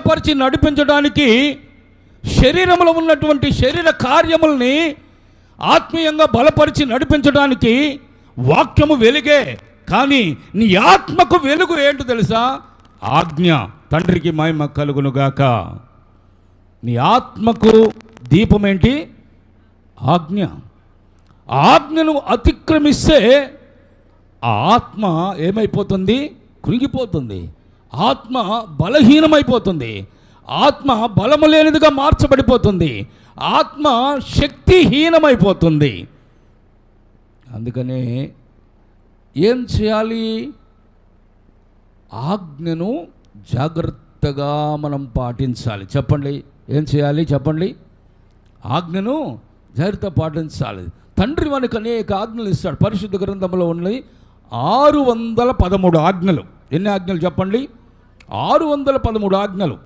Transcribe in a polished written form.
బలపరిచి నడిపించడానికి శరీరంలో ఉన్నటువంటి శరీర కార్యముల్ని ఆత్మీయంగా బలపరిచి నడిపించడానికి వాక్యము వెలుగే. కానీ నీ ఆత్మకు వెలుగు ఏంటో తెలుసా? ఆజ్ఞ. తండ్రికి మహిమ కలుగునుగాక. నీ ఆత్మకు దీపం ఏంటి? ఆజ్ఞ. ఆజ్ఞను అతిక్రమిస్తే ఆ ఆత్మ ఏమైపోతుంది? కృంగిపోతుంది. ఆత్మ బలహీనమైపోతుంది. ఆత్మ బలము లేనిదిగా మార్చబడిపోతుంది. ఆత్మ శక్తిహీనమైపోతుంది. అందుకనే ఏం చేయాలి? ఆజ్ఞను జాగ్రత్తగా మనం పాటించాలి. చెప్పండి, ఏం చేయాలి? చెప్పండి. ఆజ్ఞను జాగ్రత్తగా పాటించాలి. తండ్రి మనకు అనేక ఆజ్ఞలు ఇస్తాడు. పరిశుద్ధ గ్రంథంలో ఉన్నది 613 ఆజ్ఞలు. ఎన్ని ఆజ్ఞలు చెప్పండి? 613 ఆజ్ఞలు.